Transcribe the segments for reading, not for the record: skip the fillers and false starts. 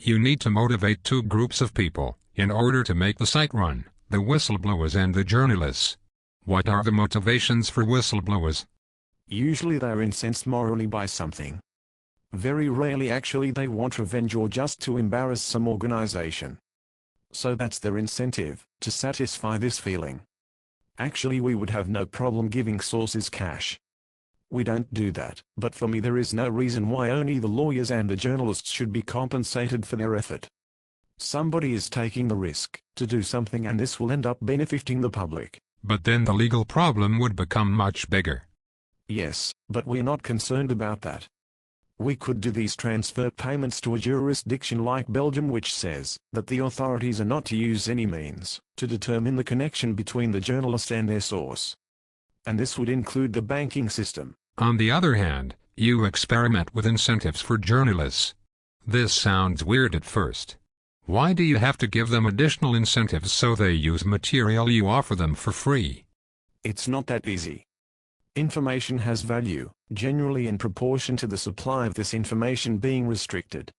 You need to motivate two groups of people in order to make the site run, the whistleblowers and the journalists. What are the motivations for whistleblowers? Usually they're incensed morally by something. Very rarely actually they want revenge or just to embarrass some organization. So that's their incentive, to satisfy this feeling. Actually we would have no problem giving sources cash. We don't do that, but for me there is no reason why only the lawyers and the journalists should be compensated for their effort. Somebody is taking the risk to do something and this will end up benefiting the public. But then the legal problem would become much bigger. Yes, but we're not concerned about that. We could do these transfer payments to a jurisdiction like Belgium which says that the authorities are not to use any means to determine the connection between the journalist and their source. And this would include the banking system. On the other hand, you experiment with incentives for journalists. This sounds weird at first. Why do you have to give them additional incentives so they use material you offer them for free? It's not that easy. Information has value, generally in proportion to the supply of this information being restricted.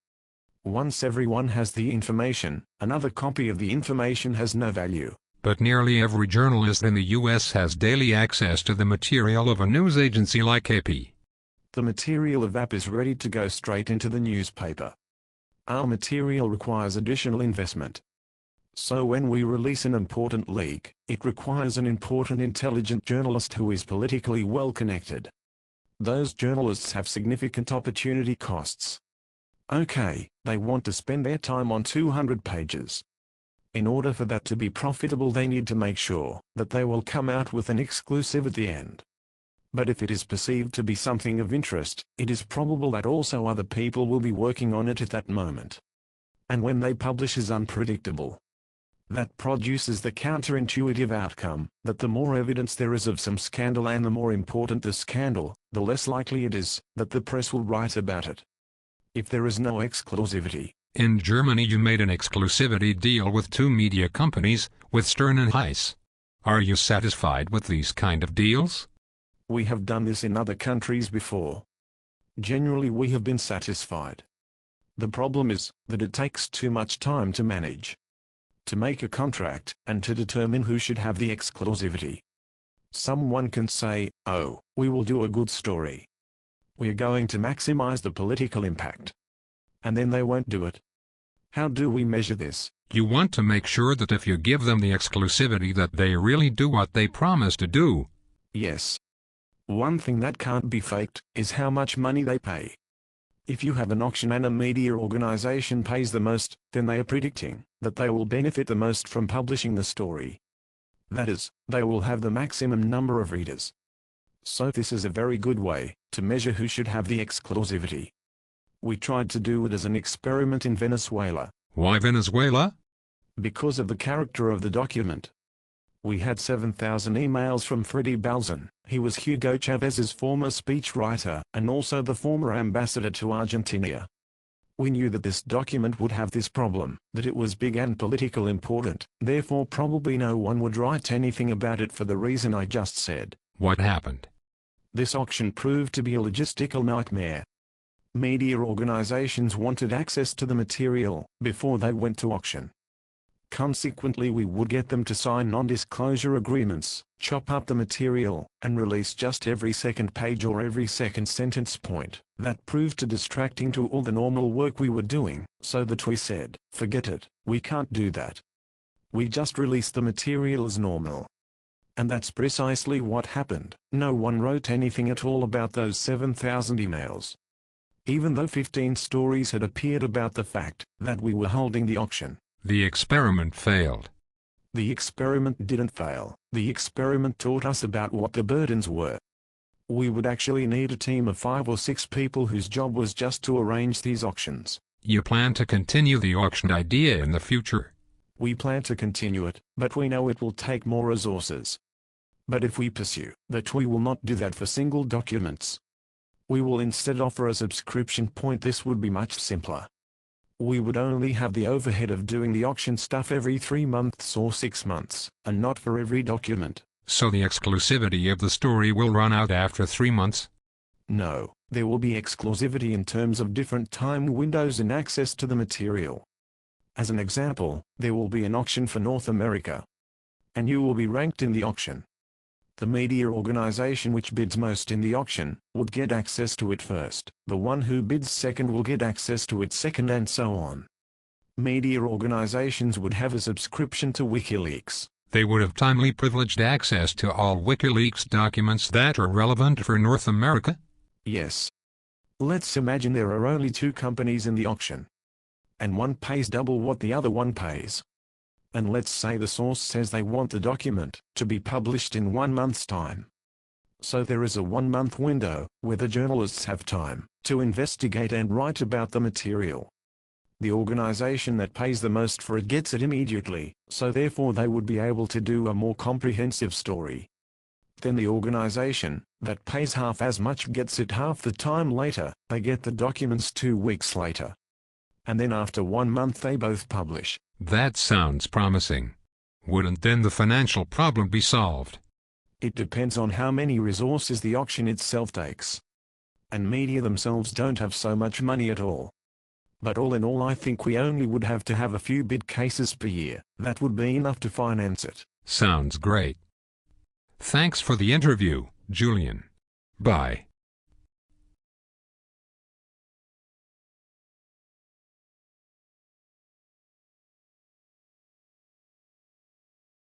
Once everyone has the information, another copy of the information has no value. But nearly every journalist in the US has daily access to the material of a news agency like AP. The material of AP is ready to go straight into the newspaper. Our material requires additional investment. So when we release an important leak, it requires an important intelligent journalist who is politically well connected. Those journalists have significant opportunity costs. Okay, they want to spend their time on 200 pages. In order for that to be profitable they need to make sure that they will come out with an exclusive at the end. But if it is perceived to be something of interest, it is probable that also other people will be working on it at that moment. And when they publish is unpredictable. That produces the counterintuitive outcome, that the more evidence there is of some scandal and the more important the scandal, the less likely it is that the press will write about it. If there is no exclusivity. In Germany you made an exclusivity deal with two media companies, with Stern and Heiss. Are you satisfied with these kind of deals? We have done this in other countries before. Generally we have been satisfied. The problem is that it takes too much time to manage. To make a contract, and to determine who should have the exclusivity. Someone can say, oh, we will do a good story. We are going to maximize the political impact. And then they won't do it. How do we measure this? You want to make sure that if you give them the exclusivity that they really do what they promise to do. Yes. One thing that can't be faked is how much money they pay. If you have an auction and a media organization pays the most, then they are predicting that they will benefit the most from publishing the story. That is, they will have the maximum number of readers. So this is a very good way to measure who should have the exclusivity. We tried to do it as an experiment in Venezuela. Why Venezuela? Because of the character of the document. We had 7,000 emails from Freddy Balzan. He was Hugo Chavez's former speechwriter, and also the former ambassador to Argentina. We knew that this document would have this problem, that it was big and political important, therefore probably no one would write anything about it for the reason I just said. What happened? This auction proved to be a logistical nightmare. Media organizations wanted access to the material before they went to auction. Consequently we would get them to sign non-disclosure agreements, chop up the material, and release just every second page or every second sentence point. That proved too distracting to all the normal work we were doing, so that we said, forget it, we can't do that. We just released the material as normal. And that's precisely what happened. No one wrote anything at all about those 7,000 emails. Even though 15 stories had appeared about the fact that we were holding the auction. The experiment failed. The experiment didn't fail. The experiment taught us about what the burdens were. We would actually need a team of 5 or 6 people whose job was just to arrange these auctions. You plan to continue the auction idea in the future? We plan to continue it, but we know it will take more resources. But if we pursue that, we will not do that for single documents. We will instead offer a subscription point. This would be much simpler. We would only have the overhead of doing the auction stuff every 3 months or 6 months, and not for every document. So the exclusivity of the story will run out after 3 months? No, There will be exclusivity in terms of different time windows and access to the material. As an example, there will be an auction for North America, and you will be ranked in the auction. The media organization which bids most in the auction would get access to it first. The one who bids second will get access to it second, and so on. Media organizations would have a subscription to WikiLeaks. They would have timely privileged access to all WikiLeaks documents that are relevant for North America? Yes. Let's imagine there are only two companies in the auction, and one pays double what the other one pays. And let's say the source says they want the document to be published in 1 month's time. So there is a 1-month window where the journalists have time to investigate and write about the material. The organization that pays the most for it gets it immediately, so therefore they would be able to do a more comprehensive story. Then the organization that pays half as much gets it half the time later. They get the documents 2 weeks later. And then after 1 month they both publish. That sounds promising. Wouldn't then the financial problem be solved? It depends on how many resources the auction itself takes. And media themselves don't have so much money at all. But all in all, I think we only would have to have a few bid cases per year. That would be enough to finance it. Sounds great. Thanks for the interview, Julian. Bye.